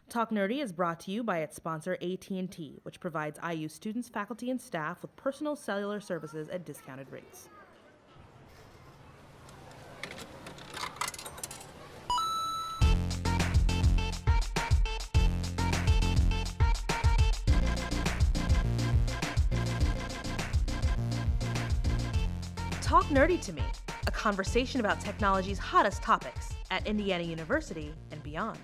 Talk Nerdy is brought to you by its sponsor AT&T, which provides IU students, faculty, and staff with personal cellular services at discounted rates. Talk Nerdy to Me, a conversation about technology's hottest topics at Indiana University and beyond.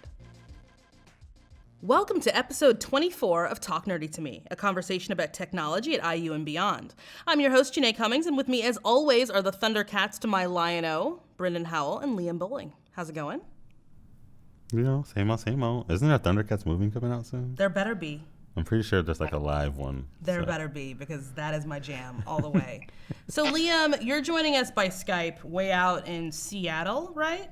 Welcome to episode 24 of Talk Nerdy to Me, a conversation about technology at IU and beyond. I'm your host, Janae Cummings, and with me, as always, are the Thundercats to my Lion-O, Brendan Howell and Liam Bowling. How's it going? You know, same old, same old. Isn't there a Thundercats movie coming out soon? There better be. I'm pretty sure there's like a live one. There better be, because that is my jam all the way. So, Liam, you're joining us by Skype way out in Seattle, right?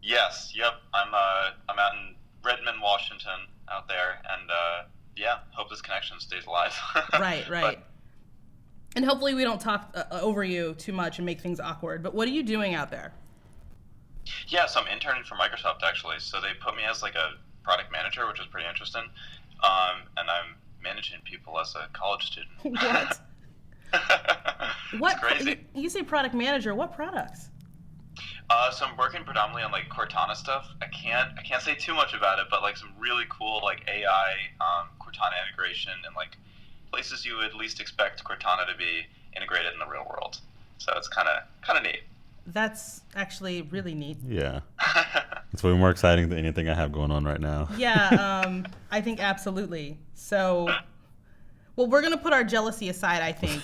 Yes, yep. I'm out in Redmond, Washington, out there, and hope this connection stays alive. Right. And hopefully we don't talk over you too much and make things awkward. But what are you doing out there? Yeah, so I'm interning for Microsoft, actually. So they put me as like a product manager, which is pretty interesting. And I'm managing people as a college student. What? It's crazy. You say product manager. What products? So I'm working predominantly on like Cortana stuff. I can't say too much about it, but like some really cool like AI Cortana integration and like places you would least expect Cortana to be integrated in the real world. So it's kind of neat. That's actually really neat. Yeah. It's way more exciting than anything I have going on right now. Yeah, I think absolutely. So, well, we're going to put our jealousy aside, I think.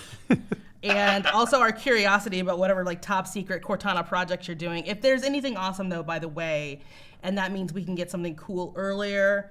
And also our curiosity about whatever like top secret Cortana projects you're doing. If there's anything awesome though, by the way, and that means we can get something cool earlier,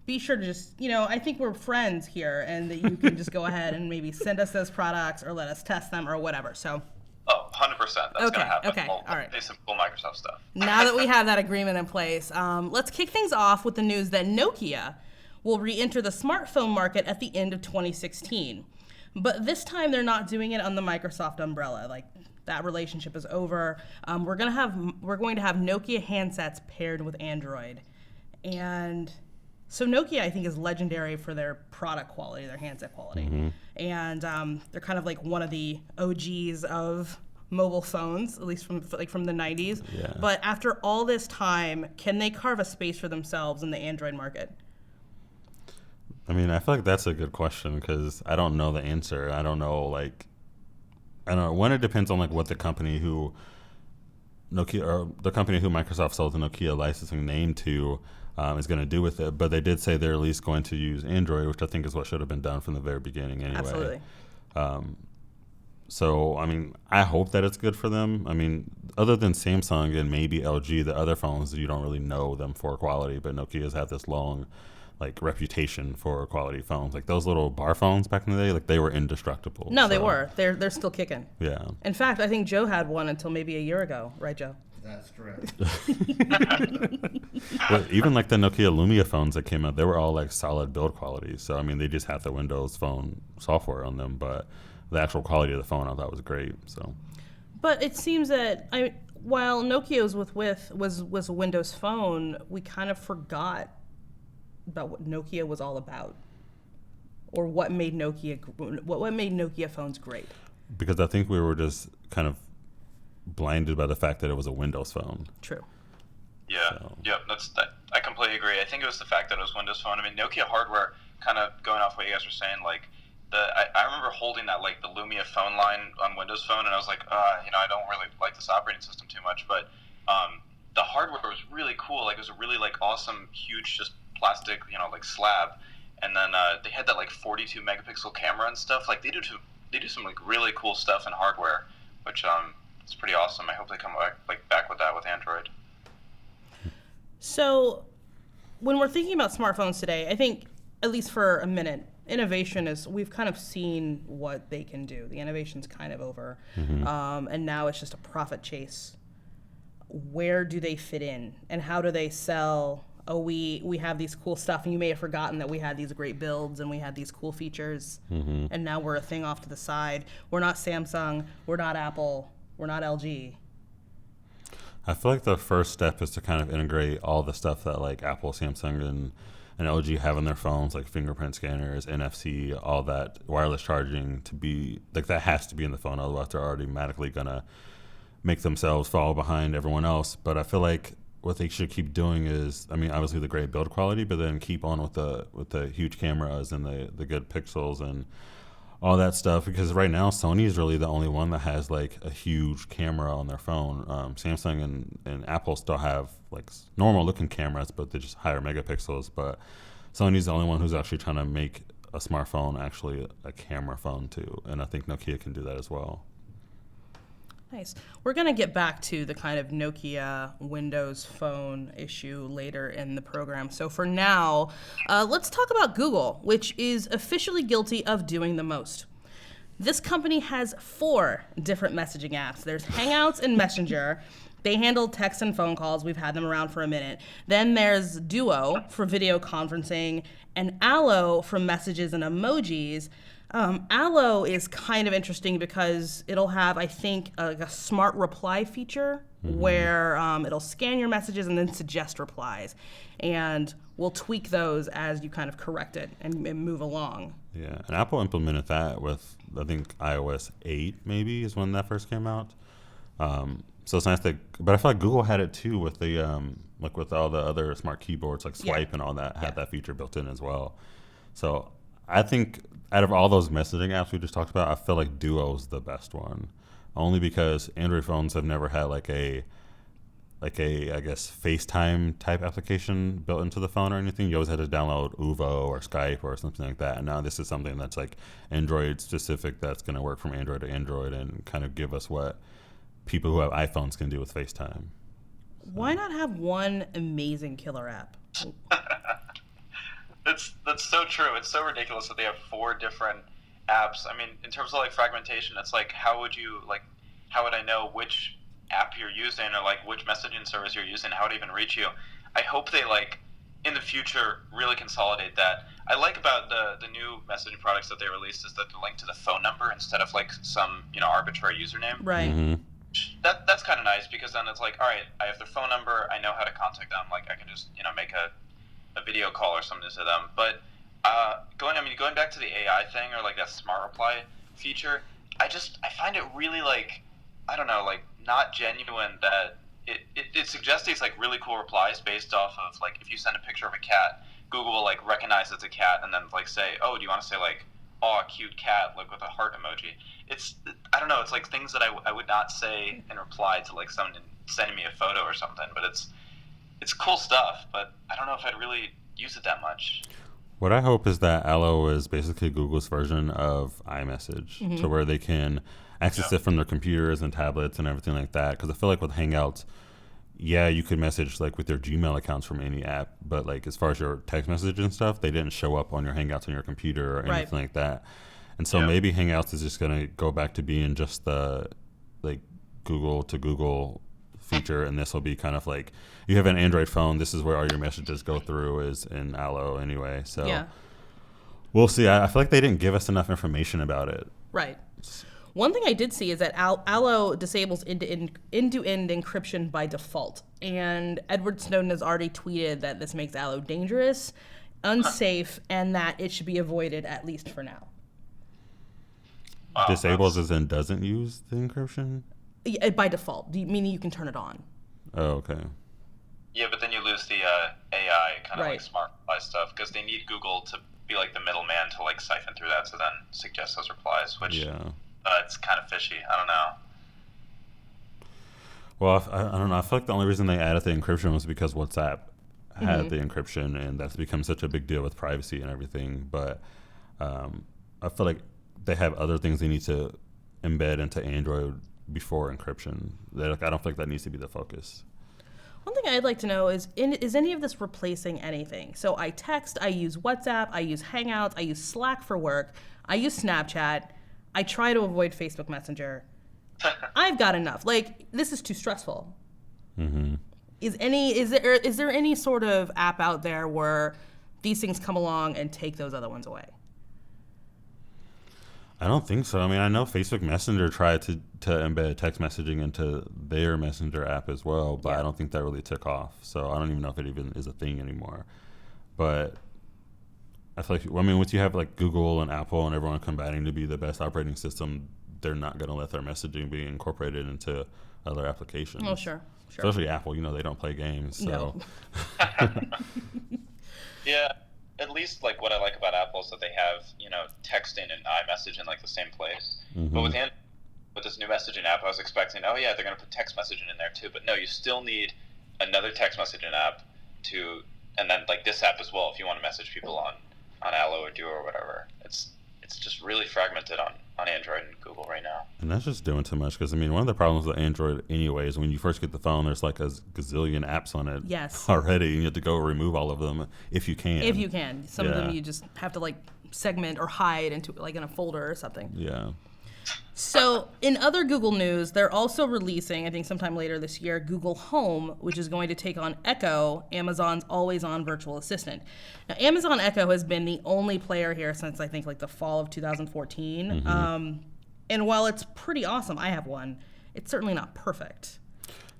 be sure to just, I think we're friends here and that you can just go ahead and maybe send us those products or let us test them or whatever. So. Oh, 100%. That's going to happen. Okay, all right. There's some cool Microsoft stuff. Now that we have that agreement in place, let's kick things off with the news that Nokia will re-enter the smartphone market at the end of 2016. But this time they're not doing it on the Microsoft umbrella. Like, that relationship is over. We're going to have Nokia handsets paired with Android. And so Nokia, I think, is legendary for their product quality, their handset quality. Mm-hmm. And they're kind of like one of the OGs of mobile phones, at least from the 90s. Yeah. But after all this time, can they carve a space for themselves in the Android market? I mean, I feel like that's a good question because I don't know the answer. I don't know. One, it depends on like what the company who Microsoft sold the Nokia licensing name to is going to do with it. But they did say they're at least going to use Android, which I think is what should have been done from the very beginning anyway. Absolutely. So, I mean, I hope that it's good for them. I mean, other than Samsung and maybe LG, the other phones, you don't really know them for quality, but Nokia's had this long reputation for quality phones. Like those little bar phones back in the day, like they were indestructible. No, they were. They're still kicking. Yeah. In fact, I think Joe had one until maybe a year ago. Right, Joe? That's correct. But even like the Nokia Lumia phones that came out, they were all like solid build quality. So, I mean, they just had the Windows Phone software on them, but the actual quality of the phone I thought was great. So. But it seems that while Nokia was a Windows Phone, we kind of forgot about what Nokia was all about, or what made Nokia phones great. Because I think we were just kind of blinded by the fact that it was a Windows phone. True. Yeah, So. Yep. I completely agree. I think it was the fact that it was Windows Phone. I mean, Nokia hardware, kind of going off what you guys were saying, like I remember holding that like the Lumia phone line on Windows Phone, and I was like, I don't really like this operating system too much, but the hardware was really cool. Like it was a really like awesome, huge, just plastic, like slab, and then they had that like 42 megapixel camera and stuff. Like they do some like really cool stuff in hardware, which it's pretty awesome. I hope they come back with that with Android. So when we're thinking about smartphones today, I think at least for a minute, innovation is, we've kind of seen what they can do. The innovation's kind of over, and now it's just a profit chase. Where do they fit in, and how do they sell? Oh, we have these cool stuff, and you may have forgotten that we had these great builds and we had these cool features, and now we're a thing off to the side. We're not Samsung, we're not Apple, we're not LG. I feel like the first step is to kind of integrate all the stuff that like Apple, Samsung, and and LG having their phones like fingerprint scanners, NFC, all that wireless charging to be like that has to be in the phone. Otherwise, they're automatically gonna make themselves fall behind everyone else. But I feel like what they should keep doing is, I mean, obviously the great build quality, but then keep on with the huge cameras and the good pixels and all that stuff. Because right now Sony is really the only one that has like a huge camera on their phone. Samsung and Apple still have like normal looking cameras, but they're just higher megapixels. But Sony's the only one who's actually trying to make a smartphone actually a camera phone too. And I think Nokia can do that as well. Nice. We're going to get back to the kind of Nokia Windows Phone issue later in the program. So for now, let's talk about Google, which is officially guilty of doing the most. This company has 4 different messaging apps. There's Hangouts and Messenger. They handle text and phone calls. We've had them around for a minute. Then there's Duo for video conferencing and Allo for messages and emojis. Allo is kind of interesting because it'll have, I think, a smart reply feature where it'll scan your messages and then suggest replies. And we'll tweak those as you kind of correct it and move along. Yeah, and Apple implemented that with, I think, iOS 8 maybe is when that first came out. So it's nice that, but I feel like Google had it too with the, like with all the other smart keyboards like Swipe and all that, had that feature built in as well. So I think out of all those messaging apps we just talked about, I feel like Duo's the best one, only because Android phones have never had like a I guess FaceTime type application built into the phone or anything. You always had to download Uvo or Skype or something like that. And now this is something that's like Android specific, that's going to work from Android to Android and kind of give us what people who have iPhones can do with FaceTime. Why not have one amazing killer app? That's so true. It's so ridiculous that they have 4 different apps. I mean, in terms of like fragmentation, it's like how would I know which app you're using or like which messaging service you're using? How would it even reach you? I hope they like in the future really consolidate that. I like about the new messaging products that they released is that they're linked to the phone number instead of like some arbitrary username. Right. Mm-hmm. That's kind of nice because then it's like, all right, I have their phone number, I know how to contact them. Like I can just make a video call or something to them. But going back to the AI thing or like that smart reply feature, I find it really like, I don't know, like not genuine that it suggests these like really cool replies based off of like if you send a picture of a cat, Google will like recognize it's a cat and then like say, oh, do you want to say like, oh, a cute cat, like with a heart emoji. I don't know, it's like things that I would not say in reply to like someone sending me a photo or something, but it's cool stuff, but I don't know if I'd really use it that much. What I hope is that Allo is basically Google's version of iMessage, to where they can access it from their computers and tablets and everything like that. Because I feel like with Hangouts, yeah, you could message like with your Gmail accounts from any app, but like as far as your text message and stuff, they didn't show up on your Hangouts on your computer or anything like that. And so maybe Hangouts is just going to go back to being just the like Google to Google feature, and this will be kind of like you have an Android phone, this is where all your messages go through is in Allo anyway. So we'll see. I feel like they didn't give us enough information about it. Right. One thing I did see is that Allo disables end-to-end encryption by default. And Edward Snowden has already tweeted that this makes Allo dangerous, unsafe, and that it should be avoided at least for now. Disables as in doesn't use the encryption? Yeah, by default, meaning you can turn it on. Oh, okay. Yeah, but then you lose the AI kind of like smart reply stuff because they need Google to be like the middleman to like siphon through that to then suggest those replies, which it's kind of fishy. I don't know. Well, I don't know. I feel like the only reason they added the encryption was because WhatsApp had the encryption, and that's become such a big deal with privacy and everything. But I feel like they have other things they need to embed into Android before encryption. I don't feel like that needs to be the focus. One thing I'd like to know is any of this replacing anything? So I text, I use WhatsApp, I use Hangouts, I use Slack for work, I use Snapchat, I try to avoid Facebook Messenger. I've got enough. Like, this is too stressful. Mm-hmm. Is there any sort of app out there where these things come along and take those other ones away? I don't think so. I mean, I know Facebook Messenger tried to embed text messaging into their Messenger app as well, but I don't think that really took off. So I don't even know if it even is a thing anymore. But I feel like, I mean, once you have like Google and Apple and everyone combating to be the best operating system, they're not going to let their messaging be incorporated into other applications. Oh, sure. Especially Apple, they don't play games. So. No. Yeah, at least like what I like about Apple is that they have texting and iMessage in like the same place. Mm-hmm. But with this new messaging app, I was expecting, oh yeah, they're going to put text messaging in there too. But no, you still need another text messaging app and then like this app as well if you want to message people on Allo or Duo or whatever. It's just really fragmented on Android and Google right now. And that's just doing too much because, I mean, one of the problems with Android anyway is when you first get the phone, there's like a gazillion apps on it Yes. already, and you have to go remove all of them if you can. If you can. Some of them Yeah. you just have to like segment or hide into like in a folder or something. Yeah. So, in other Google news, they're also releasing, I think sometime later this year, Google Home, which is going to take on Echo, Amazon's always-on virtual assistant. Now, Amazon Echo has been the only player here since, I think, like the fall of 2014. And while it's pretty awesome, I have one, it's certainly not perfect.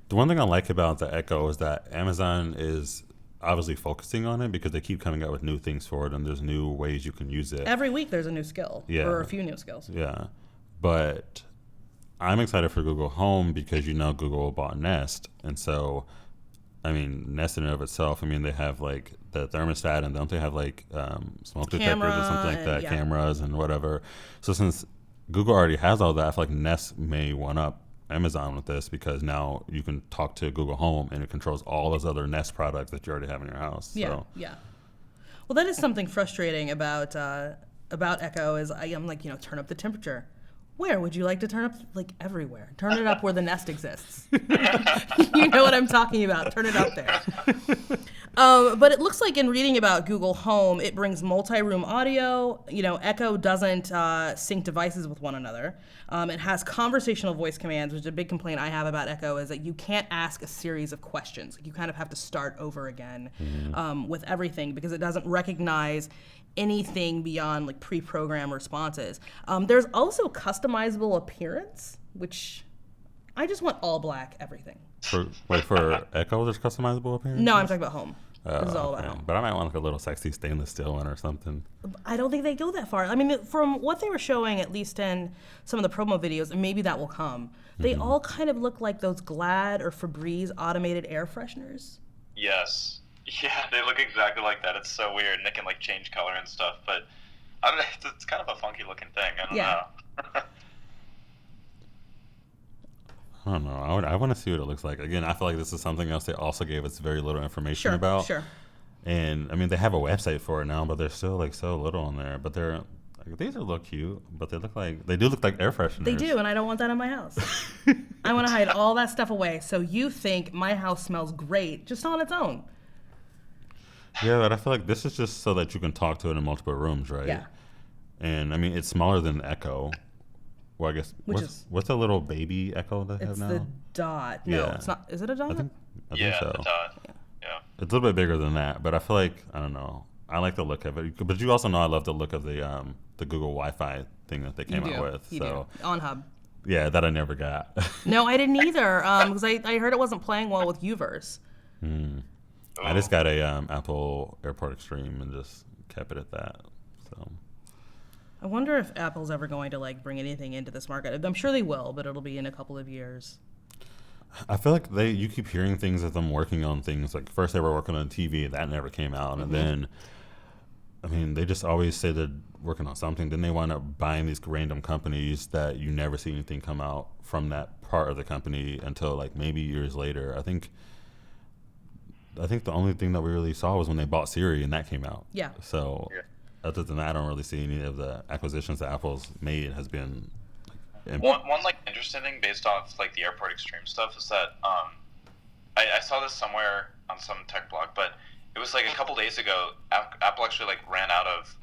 The one thing I like about the Echo is that Amazon is obviously focusing on it because they keep coming out with new things for it, and there's new ways you can use it. Every week there's a new skill, Yeah. or a few new skills. Yeah. But I'm excited for Google Home because Google bought Nest. And so, I mean, Nest in and of itself, I mean, they have like the thermostat and don't they have like smoke detectors or something like that, yeah. cameras and whatever. So since Google already has all that, I feel like Nest may one up Amazon with this because now you can talk to Google Home and it controls all those other Nest products that you already have in your house. Yeah, So, yeah. Well, that is something frustrating about Echo is I'm like, turn up the temperature. Where would you like to turn up? Like everywhere. Turn it up where the Nest exists. You know what I'm talking about. Turn it up there. But it looks like in reading about Google Home, it brings multi-room audio. Echo doesn't sync devices with one another. It has conversational voice commands, which is a big complaint I have about Echo, is that you can't ask a series of questions. Like you kind of have to start over again with everything because it doesn't recognize anything beyond like pre-programmed responses. There's also customizable appearance, which I just want all black everything. for Echo, there's customizable appearance? No, I'm talking about Home. This is all about Okay. Home. But I might want like a little sexy stainless steel one or something. I don't think they go that far. I mean, from what they were showing, at least in some of the promo videos, and maybe that will come, they all kind of look like those Glad or Febreze automated air fresheners. Yes. Yeah, they look exactly like that. It's so weird, and they can like change color and stuff. But I don't know. It's kind of a funky looking thing. I don't know. I don't know. I want to see what it looks like. Again, I feel like this is something else they also gave us very little information about. Sure. And I mean, they have a website for it now, but there's still like so little on there. But they're like, these are a little cute, but they do look like air fresheners. They do, and I don't want that in my house. I want to hide all that stuff away. So you think my house smells great just on its own. Yeah, but I feel like this is just so that you can talk to it in multiple rooms, right? Yeah. And I mean, it's smaller than Echo. Well, I guess what's the little baby Echo they have It's now? the Dot. No, Yeah. it's not. Is it a Dot? I think Yeah, so. the dot. Yeah. It's a little bit bigger than that, but I feel like I don't know. I like the look of it, but you also know I love the look of the Google Wi-Fi thing that they came out with. You So do. On Hub. yeah, that I never got. No, I didn't either. Because I heard it wasn't playing well with Uverse. I just got a Apple AirPort Extreme and just kept it at that. So I wonder if Apple's ever going to like bring anything into this market. I'm sure they will, but it'll be in a couple of years. I feel like you keep hearing things of them working on things. Like first they were working on TV, that never came out, and then I mean they just always say they're working on something. Then they wind up buying these random companies that you never see anything come out from that part of the company until like maybe years later. I think the only thing that we really saw was when they bought Siri and that came out. Yeah. So other than that, I don't really see any of the acquisitions that Apple's made has been. One like interesting thing based off like the AirPort Extreme stuff is that I saw this somewhere on some tech blog, but it was like a couple days ago. Apple actually like ran out of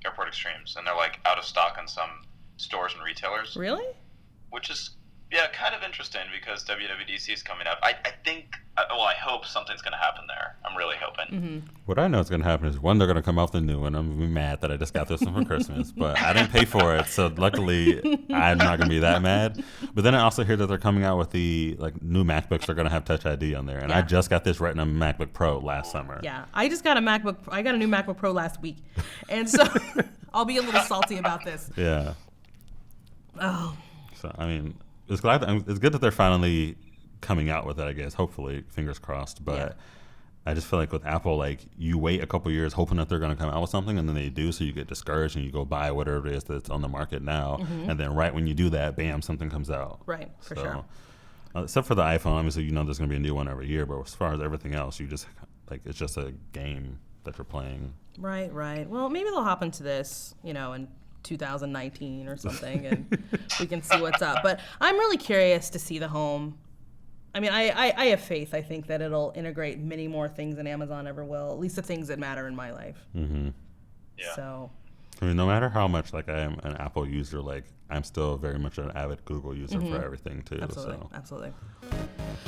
AirPort Extremes, and they're like out of stock in some stores and retailers. Really? Which is Yeah, kind of interesting because WWDC is coming up. I think, well, I hope something's going to happen there. I'm really hoping. What I know is going to happen is, one, they're going to come out with the new one. I'm going to be mad that I just got this one for Christmas, but I didn't pay for it, so luckily I'm not going to be that mad. But then I also hear that they're coming out with the new MacBooks are going to have Touch ID on there, and I just got this Retina MacBook Pro last summer. Yeah, I just got a MacBook. I got a new MacBook Pro last week, and so I'll be a little salty about this. Yeah. Oh, So I mean, it's good that they're finally coming out with it, I guess. Hopefully, fingers crossed. But Yeah. I just feel like with Apple, like, you wait a couple years hoping that they're going to come out with something, and then they do, so you get discouraged and you go buy whatever it is that's on the market now. And then right when you do that, bam, something comes out. right, for So, sure. Except for the iPhone, obviously, there's going to be a new one every year. But as far as everything else, you just, like, it's just a game that you're playing. Right, right. Well, maybe they'll hop into this, in 2019 or something, and we can see what's up. But I'm really curious to see the home. I mean, I have faith. I think that it'll integrate many more things than Amazon ever will, at least the things that matter in my life. Mm-hmm. Yeah. So, I mean, no matter how much, like, I am an Apple user, like, I'm still very much an avid Google user for everything, too. absolutely, So. absolutely.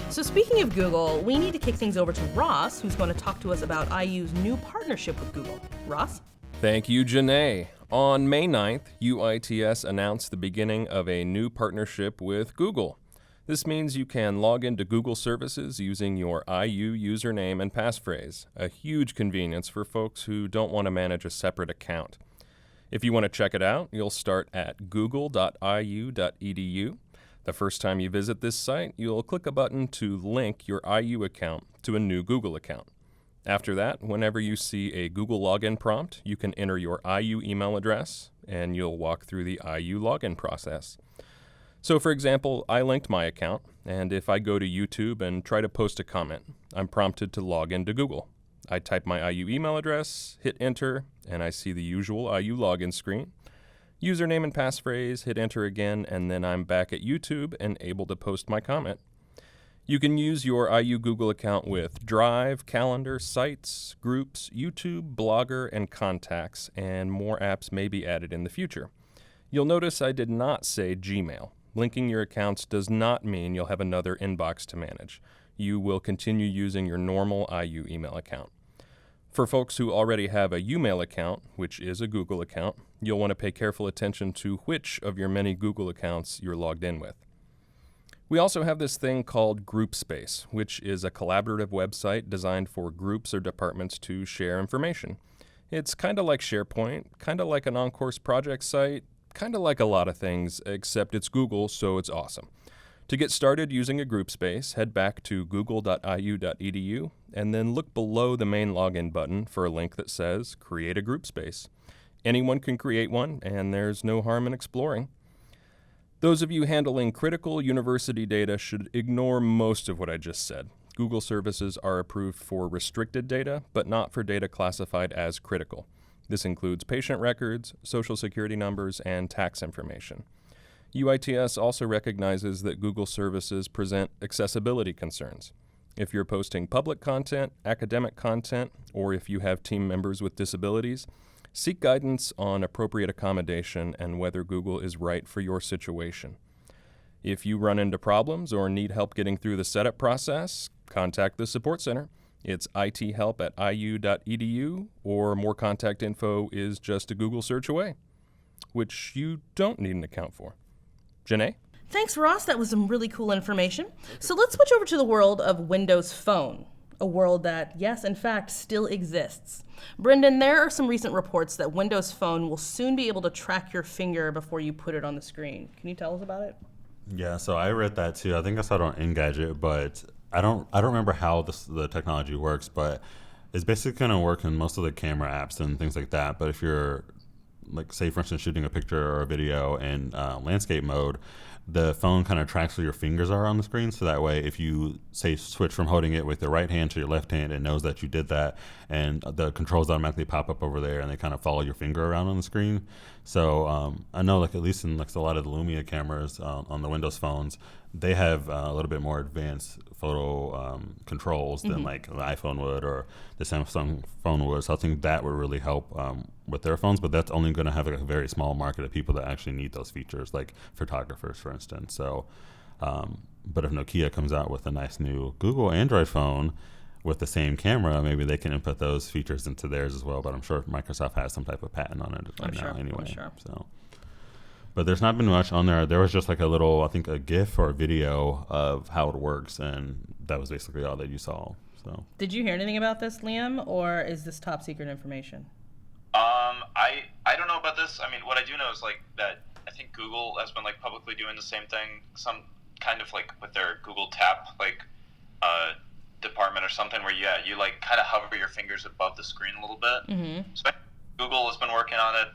So speaking of Google, we need to kick things over to Ross, who's going to talk to us about IU's new partnership with Google. Ross? Thank you, Janae. On May 9th, UITS announced the beginning of a new partnership with Google. This means you can log into Google services using your IU username and passphrase, a huge convenience for folks who don't want to manage a separate account. If you want to check it out, you'll start at google.iu.edu. The first time you visit this site, you'll click a button to link your IU account to a new Google account. After that, whenever you see a Google login prompt, you can enter your IU email address, and you'll walk through the IU login process. So, for example, I linked my account, and if I go to YouTube and try to post a comment, I'm prompted to log into Google. I type my IU email address, hit enter, and I see the usual IU login screen. Username and passphrase, hit enter again, and then I'm back at YouTube and able to post my comment. You can use your IU Google account with Drive, Calendar, Sites, Groups, YouTube, Blogger, and Contacts, and more apps may be added in the future. You'll notice I did not say Gmail. Linking your accounts does not mean you'll have another inbox to manage. You will continue using your normal IU email account. For folks who already have a Umail account, which is a Google account, you'll want to pay careful attention to which of your many Google accounts you're logged in with. We also have this thing called GroupSpace, which is a collaborative website designed for groups or departments to share information. It's kind of like SharePoint, kind of like an on-course project site, kind of like a lot of things, except it's Google, so it's awesome. To get started using a GroupSpace, head back to google.iu.edu and then look below the main login button for a link that says Create a GroupSpace. Anyone can create one, and there's no harm in exploring. Those of you handling critical university data should ignore most of what I just said. Google services are approved for restricted data, but not for data classified as critical. This includes patient records, social security numbers, and tax information. UITS also recognizes that Google services present accessibility concerns. If you're posting public content, academic content, or if you have team members with disabilities, seek guidance on appropriate accommodation and whether Google is right for your situation. If you run into problems or need help getting through the setup process, contact the support center. It's ithelp@iu.edu, or more contact info is just a Google search away, which you don't need an account for. Janae? Thanks, Ross. That was some really cool information. So let's switch over to the world of Windows Phone, a world that, yes, in fact, still exists. Brendan, there are some recent reports that Windows Phone will soon be able to track your finger before you put it on the screen. Can you tell us about it? Yeah, so I read that too. I think I saw it on Engadget, but I don't remember how the technology works, but it's basically going to work in most of the camera apps and things like that. But if you're, like, say, for instance, shooting a picture or a video in landscape mode, the phone kind of tracks where your fingers are on the screen. So that way, if you, say, switch from holding it with your right hand to your left hand, it knows that you did that, and the controls automatically pop up over there, and they kind of follow your finger around on the screen. So I know, like, at least in, like, a lot of the Lumia cameras on the Windows phones, they have a little bit more advanced photo controls than like the iPhone would or the Samsung phone would. So I think that would really help with their phones, but that's only going to have, like, a very small market of people that actually need those features, like photographers, for instance. So But if Nokia comes out with a nice new Google Android phone with the same camera, maybe they can input those features into theirs as well. But I'm sure Microsoft has some type of patent on it right now anyway. So, but there's not been much on there. There was just like a little, I think, a GIF or a video of how it works, and that was basically all that you saw. So, did you hear anything about this, Liam, or is this top secret information? I don't know about this. I mean, what I do know is like that I think Google has been like publicly doing the same thing, some kind of like with their Google Tap like department or something, where you like kind of hover your fingers above the screen a little bit. Mm-hmm. So Google has been working on it,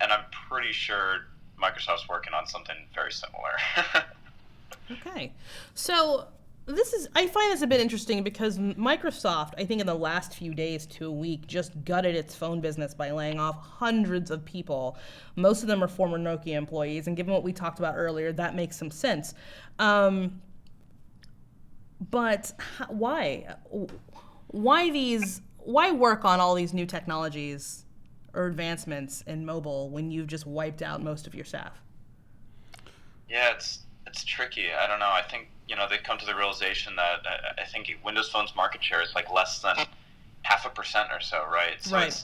and I'm pretty sure Microsoft's working on something very similar. Okay, so I find this a bit interesting because Microsoft, I think in the last few days to a week, just gutted its phone business by laying off hundreds of people. Most of them are former Nokia employees, and given what we talked about earlier, that makes some sense. But why? Why work on all these new technologies or advancements in mobile when you've just wiped out most of your staff? Yeah, it's tricky. I don't know. I think they've come to the realization that I think Windows Phone's market share is like less than 0.5% or so, right? So right.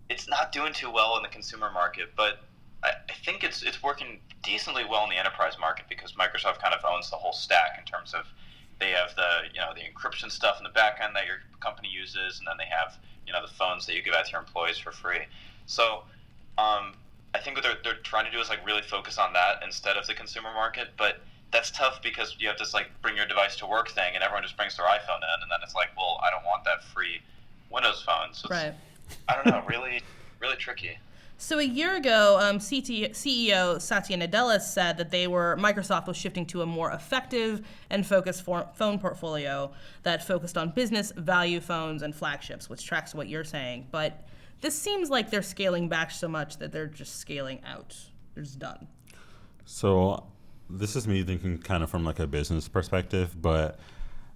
It's not doing too well in the consumer market, but I think it's working decently well in the enterprise market because Microsoft kind of owns the whole stack in terms of they have the encryption stuff in the back end that your company uses, and then they have the phones that you give out to your employees for free. So I think what they're trying to do is like really focus on that instead of the consumer market, but that's tough because you have this like bring your device to work thing, and everyone just brings their iPhone in, and then it's like, well, I don't want that free Windows phone. So right. I don't know, really, really tricky. So a year ago, CEO Satya Nadella said that Microsoft was shifting to a more effective and focused phone portfolio that focused on business value phones and flagships, which tracks what you're saying. But this seems like they're scaling back so much that they're just scaling out. They're just done. So this is me thinking kind of from like a business perspective, but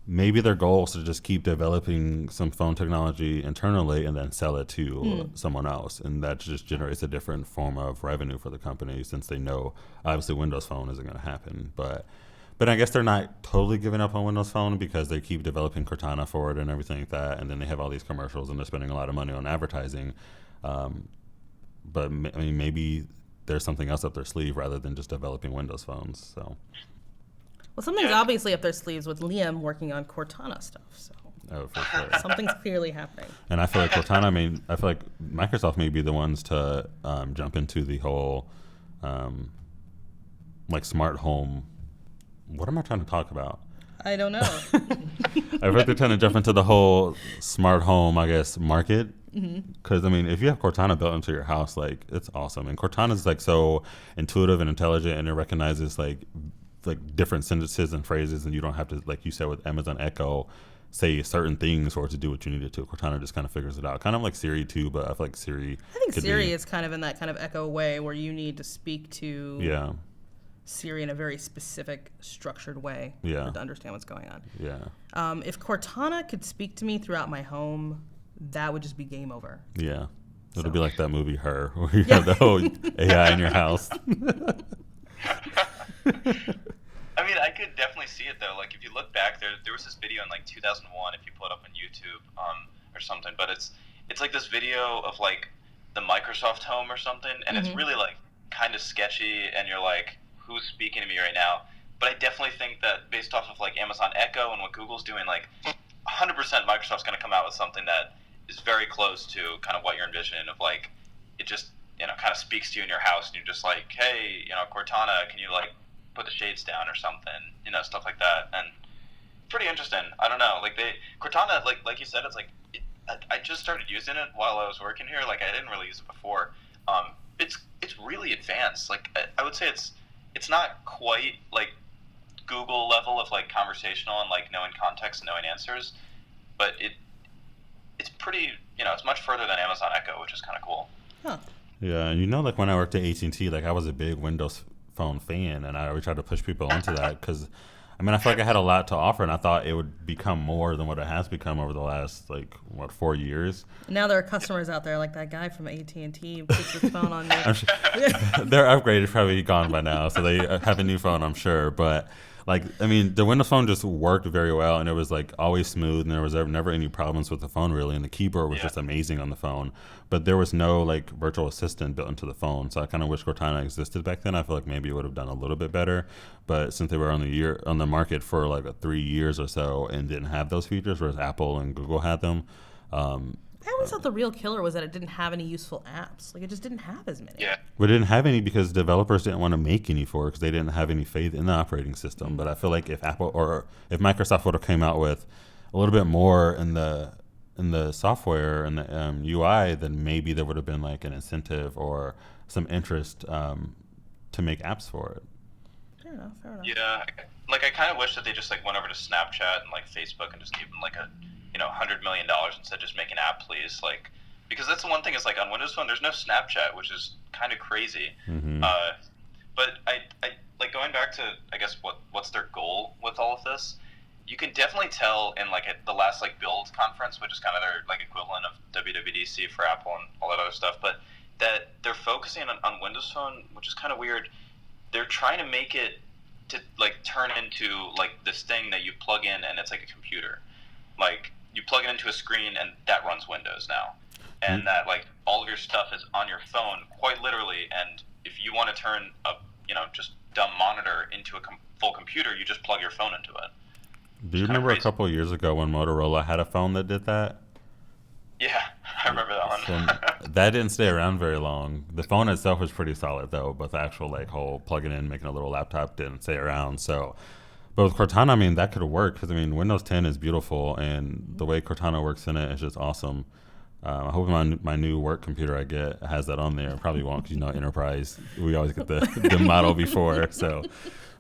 maybe their goal is to just keep developing some phone technology internally and then sell it to someone else. And that just generates a different form of revenue for the company since they know obviously Windows Phone isn't going to happen. But I guess they're not totally giving up on Windows Phone because they keep developing Cortana for it and everything like that. And then they have all these commercials and they're spending a lot of money on advertising. But I mean, maybe there's something else up their sleeve rather than just developing Windows phones. So, well, something's obviously up their sleeves with Liam working on Cortana stuff. So, for sure. Something's clearly happening. And I feel like Cortana. I feel like Microsoft may be the ones to jump into the whole like smart home. What am I trying to talk about? I don't know. I feel like they're trying to jump into the whole smart home, I guess, market. Because I mean, if you have Cortana built into your house, like it's awesome. And Cortana is like so intuitive and intelligent, and it recognizes like different sentences and phrases, and you don't have to, like you said with Amazon Echo, say certain things or to do what you need it to. Cortana just kind of figures it out, kind of like Siri too. But I feel like Siri. I think Siri is kind of in that kind of Echo way where you need to speak to Siri in a very specific, structured way to understand what's going on. Yeah. If Cortana could speak to me throughout my home, that would just be game over. Yeah. It'll be like that movie Her, where you have the whole AI in your house. I mean, I could definitely see it though. Like if you look back, there was this video in like 2001, if you pull it up on YouTube or something. But it's like this video of like the Microsoft Home or something, and it's really like kind of sketchy, and you're like, who's speaking to me right now? But I definitely think that based off of like Amazon Echo and what Google's doing, like 100% Microsoft's going to come out with something that is very close to kind of what you're envisioning of like, it just, kind of speaks to you in your house and you're just like, hey, Cortana, can you like put the shades down or something, stuff like that. And pretty interesting. I don't know. Like Cortana, like you said, it's like, I just started using it while I was working here. Like I didn't really use it before. It's really advanced. Like I would say it's not quite like Google level of like conversational and like knowing context and knowing answers, but it's pretty, it's much further than Amazon Echo, which is kind of cool. Huh. Yeah, and like when I worked at AT&T, like I was a big Windows Phone fan, and I always tried to push people into that because, I mean, I feel like I had a lot to offer, and I thought it would become more than what it has become over the last 4 years. Now there are customers out there like that guy from AT&T puts his phone on you. Their upgrade is probably gone by now, so they have a new phone, I'm sure. But Like, I mean, the Windows Phone just worked very well, and it was like always smooth, and there was never any problems with the phone really, and the keyboard was just amazing on the phone. But there was no like virtual assistant built into the phone, so I kind of wish Cortana existed back then. I feel like maybe it would have done a little bit better. But since they were on the market for like 3 years or so and didn't have those features, whereas Apple and Google had them. I always thought the real killer was that it didn't have any useful apps. Like, it just didn't have as many. Yeah. We didn't have any because developers didn't want to make any for it because they didn't have any faith in the operating system. But I feel like if Apple or if Microsoft would have came out with a little bit more in the software and the UI, then maybe there would have been like an incentive or some interest to make apps for it. Fair enough. Yeah, like I kind of wish that they just like went over to Snapchat and like Facebook and just gave them like a $100 million instead of just make an app, please. Like, because that's the one thing is like on Windows Phone there's no Snapchat, which is kind of crazy. Mm-hmm. But I like going back to I guess what's their goal with all of this. You can definitely tell in like the last like Build conference, which is kind of their like equivalent of WWDC for Apple and all that other stuff, but that they're focusing on Windows Phone, which is kind of weird. They're trying to make it to like turn into like this thing that you plug in and it's like a computer. Like you plug it into a screen and that runs Windows now. And that like all of your stuff is on your phone quite literally, and if you want to turn a just dumb monitor into a full computer, you just plug your phone into it. Do you remember a couple of years ago when Motorola had a phone that did that? Yeah, I remember that one. That didn't stay around very long. The phone itself was pretty solid though, but the actual like whole plugging in, making a little laptop didn't stay around. So, but with Cortana, I mean, that could work because I mean, Windows 10 is beautiful, and the way Cortana works in it is just awesome. I hope my new work computer I get has that on there. Probably won't because enterprise. We always get the model before. So,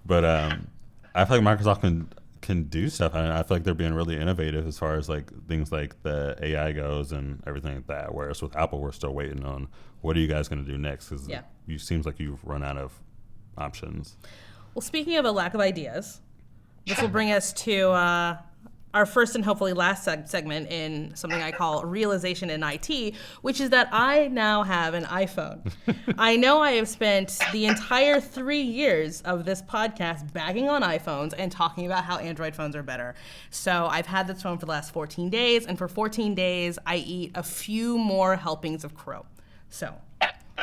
but I feel like Microsoft can do stuff. I feel like they're being really innovative as far as like things like the AI goes and everything like that. Whereas with Apple, we're still waiting on what are you guys going to do next? Because it seems like you've run out of options. Well, speaking of a lack of ideas, this will bring us to our first and hopefully last segment in something I call realization in IT, which is that I now have an iPhone. I know I have spent the entire 3 years of this podcast bagging on iPhones and talking about how Android phones are better. So I've had this phone for the last 14 days, and for 14 days, I eat a few more helpings of crow. So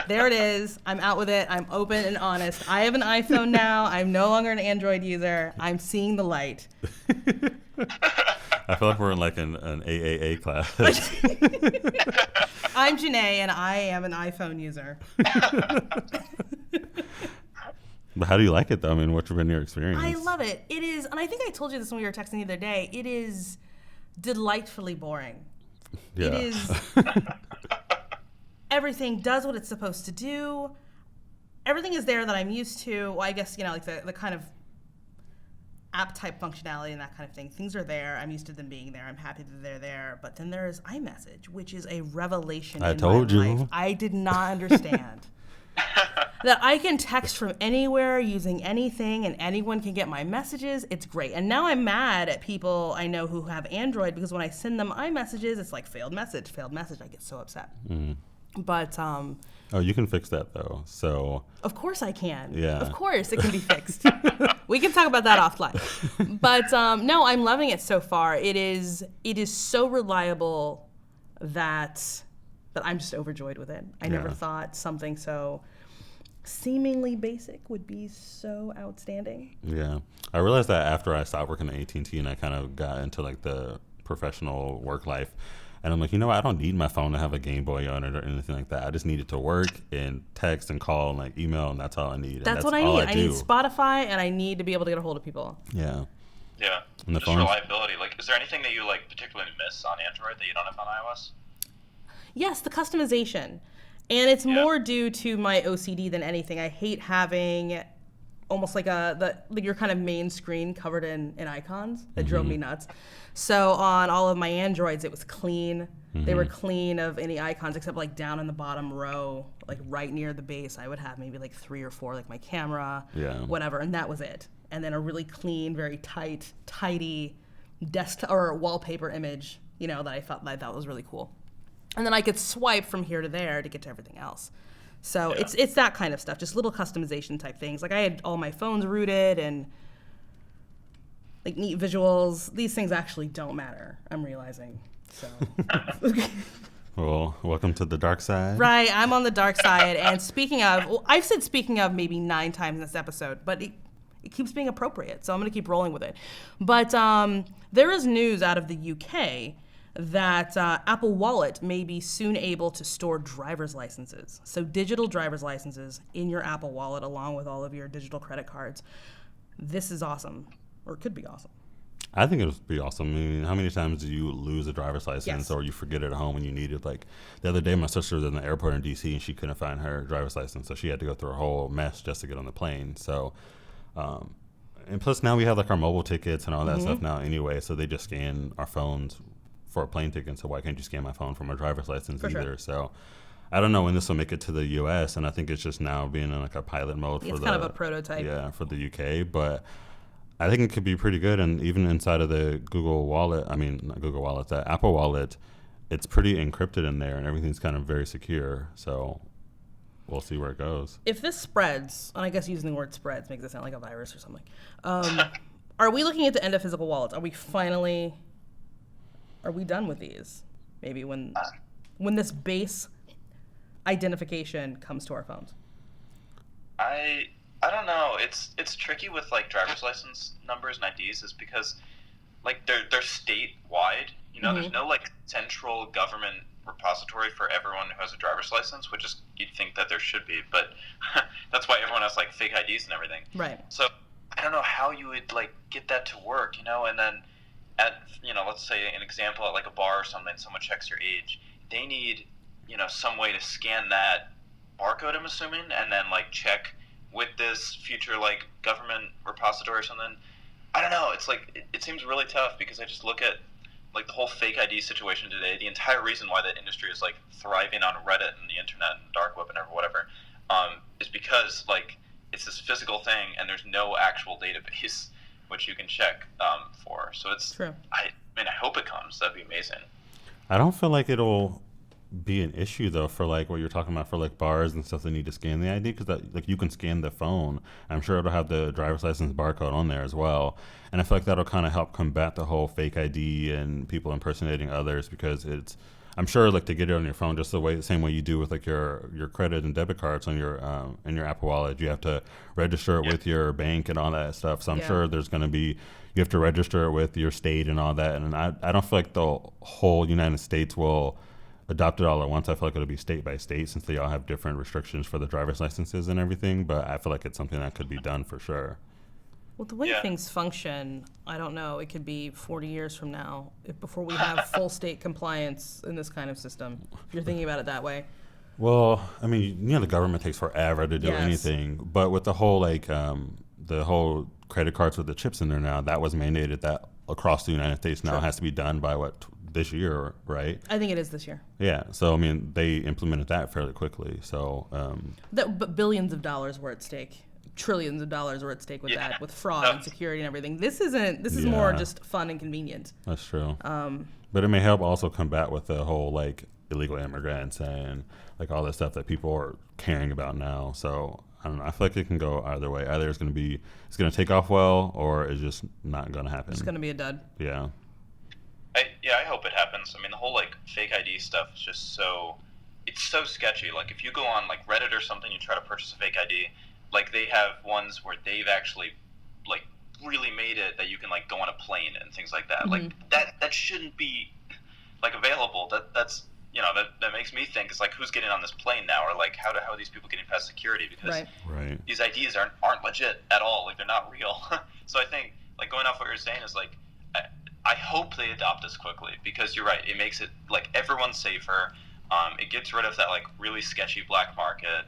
there it is. I'm out with it. I'm open and honest. I have an iPhone now. I'm no longer an Android user. I'm seeing the light. I feel like we're in like an AAA class. I'm Janae, and I am an iPhone user. But how do you like it, though? I mean, what's been your experience? I love it. It is, and I think I told you this when we were texting the other day, it is delightfully boring. Yeah. It is... Everything does what it's supposed to do. Everything is there that I'm used to. Well, I guess, like the kind of app-type functionality and that kind of thing. Things are there. I'm used to them being there. I'm happy that they're there. But then there's iMessage, which is a revelation in my life. I did not understand. That I can text from anywhere using anything and anyone can get my messages. It's great. And now I'm mad at people I know who have Android because when I send them iMessages, it's like failed message. I get so upset. Mm-hmm. But oh, you can fix that though. So of course I can. Yeah. Of course it can be fixed. We can talk about that offline. But no, I'm loving it so far. It is so reliable that I'm just overjoyed with it. I never thought something so seemingly basic would be so outstanding. Yeah, I realized that after I stopped working at AT&T and I kind of got into like the professional work life. And I'm like, I don't need my phone to have a Game Boy on it or anything like that. I just need it to work and text and call and like email, and that's all I need. That's what I need. I need Spotify, and I need to be able to get a hold of people. Yeah. Yeah. And the just reliability. Like, is there anything that you like particularly miss on Android that you don't have on iOS? Yes, the customization. And it's more due to my OCD than anything. I hate having almost like your kind of main screen covered in icons. That drove me nuts. So on all of my Androids, it was clean. They were clean of any icons except like down in the bottom row, like right near the base, I would have maybe like 3 or 4, like my camera, whatever, and that was it. And then a really clean, very tidy desktop or wallpaper image, that I thought was really cool. And then I could swipe from here to there to get to everything else. So it's that kind of stuff, just little customization type things. Like I had all my phones rooted, and like neat visuals. These things actually don't matter, I'm realizing. So Well, welcome to the dark side. right, I'm on the dark side. And speaking of, well, I've said speaking of maybe 9 times in this episode, but it keeps being appropriate, so I'm going to keep rolling with it. But there is news out of the UK that Apple Wallet may be soon able to store driver's licenses. So digital driver's licenses in your Apple Wallet along with all of your digital credit cards. This is awesome, or it could be awesome. I think it would be awesome. I mean, how many times do you lose a driver's license Yes. or you forget it at home when you need it? Like the other day, my sister was in the airport in DC and she couldn't find her driver's license, so she had to go through a whole mess just to get on the plane. So, and plus now we have like our mobile tickets and all that stuff now anyway. So they just scan our phones for a plane ticket. So why can't you scan my phone for my driver's license For sure. either? So I don't know when this will make it to the U.S. and I think it's just now being in like a pilot mode for It's the kind of a prototype. Yeah, for the UK, but I think it could be pretty good. And even inside of the Google Wallet, I mean, not Google Wallet, the Apple Wallet, it's pretty encrypted in there and everything's kind of very secure. So we'll see where it goes. If this spreads, and I guess using the word spreads makes it sound like a virus or something, are we looking at the end of physical wallets? Are we done with these? Maybe when this base identification comes to our phones. I don't know. It's tricky with like driver's license numbers and IDs, is because like they're statewide. You know, there's no like central government repository for everyone who has a driver's license, which is, you'd think that there should be, but that's why everyone has like fake IDs and everything. Right. So I don't know how you would like get that to work, you know, and then at, you know, let's say an example at like a bar or something, someone checks your age, they need, you know, some way to scan that barcode, I'm assuming, and then like check with this future like government repository or something. I don't know. It's like it seems really tough because I just look at like the whole fake ID situation today. The entire reason why that industry is like thriving on Reddit and the internet and dark web and whatever, is because like it's this physical thing and there's no actual database which you can check for. So it's True. I mean, I hope it comes. That'd be amazing. I don't feel like it'll be an issue though for like what you're talking about for like bars and stuff that need to scan the ID, because that like you can scan the phone. I'm sure it'll have the driver's license barcode on there as well, and I feel like that'll kind of help combat the whole fake ID and people impersonating others, because it's, I'm sure like to get it on your phone just the same way you do with like your credit and debit cards on your in your Apple Wallet, you have to register it with your bank and all that stuff. So I'm sure there's going to be, you have to register it with your state and all that, and I don't feel like the whole United States will adopt it all at once. I feel like it'll be state by state since they all have different restrictions for the driver's licenses and everything, but I feel like it's something that could be done for sure. Well, the way things function, I don't know. It could be 40 years from now before we have full state compliance in this kind of system, if you're thinking about it that way. Well, I mean, you know, the government takes forever to do anything, but with the whole like the whole credit cards with the chips in there now, that was mandated that across the United States now has to be done by this year, right? I think it is this year. Yeah. So I mean, they implemented that fairly quickly. So But billions of dollars were at stake. Trillions of dollars were at stake with that, with fraud and security and everything. This is more just fun and convenient. That's true. But it may help also combat with the whole like illegal immigrants and like all that stuff that people are caring about now. So I don't know. I feel like it can go either way. Either it's going to take off well, or it's just not going to happen. It's going to be a dud. Yeah. I hope it happens. I mean, the whole like fake ID stuff is just it's so sketchy. Like if you go on like Reddit or something, you try to purchase a fake ID, like they have ones where they've actually like really made it that you can like go on a plane and things like that. Like that shouldn't be like available. That's you know, that makes me think, it's like, who's getting on this plane now, or like how are these people getting past security, because these IDs aren't legit at all. Like they're not real. So I think like going off what you're saying is like, I hope they adopt this quickly, because you're right, it makes it like everyone's safer. It gets rid of that like really sketchy black market.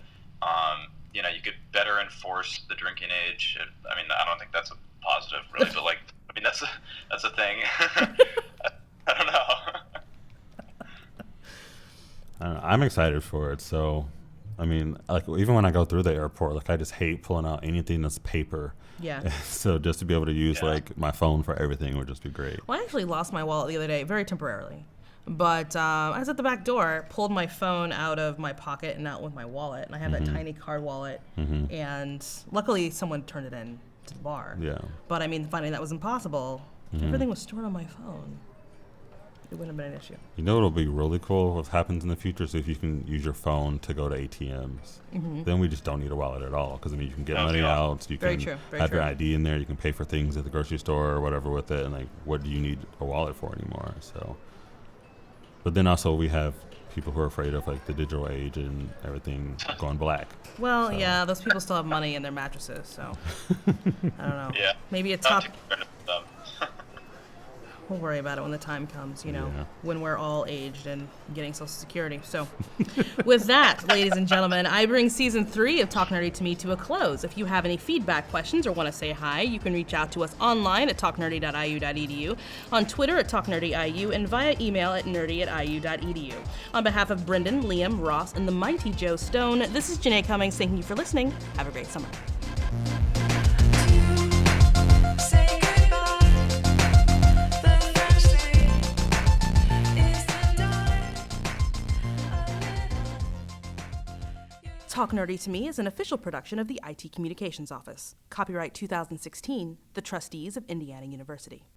You know, you could better enforce the drinking age. I mean, I don't think that's a positive really, but like, I mean, that's a thing. I don't know. I'm excited for it. So, I mean, like even when I go through the airport, like I just hate pulling out anything that's paper. Yeah. So just to be able to use like my phone for everything would just be great. Well, I actually lost my wallet the other day, very temporarily. But I was at the back door, pulled my phone out of my pocket and out with my wallet. And I have that tiny card wallet. And luckily someone turned it in to the bar. Yeah. But I mean, finding that was impossible. If everything was stored on my phone, it wouldn't have been an issue. You know what'll be really cool? What happens in the future is if you can use your phone to go to ATMs, then we just don't need a wallet at all. Because I mean, you can get money out. You Very can true, very have your true. ID in there. You can pay for things at the grocery store or whatever with it. And like, what do you need a wallet for anymore? So, but then also we have people who are afraid of like the digital age and everything going black. Well, So- yeah, those people still have money in their mattresses, so I don't know. Yeah. Maybe a Not top. too concerned about them. We'll worry about it when the time comes, you know, Yeah. when we're all aged and getting Social Security. So, with that, ladies and gentlemen, I bring season 3 of Talk Nerdy to Me to a close. If you have any feedback, questions, or want to say hi, you can reach out to us online at talknerdy.iu.edu, on Twitter at talknerdyiu, and via email at nerdy@iu.edu. On behalf of Brendan, Liam, Ross, and the mighty Joe Stone, this is Janae Cummings. Thank you for listening. Have a great summer. Say goodbye. The first thing is the dawn of Talk Nerdy to Me is an official production of the IT Communications Office. Copyright 2016, The Trustees of Indiana University.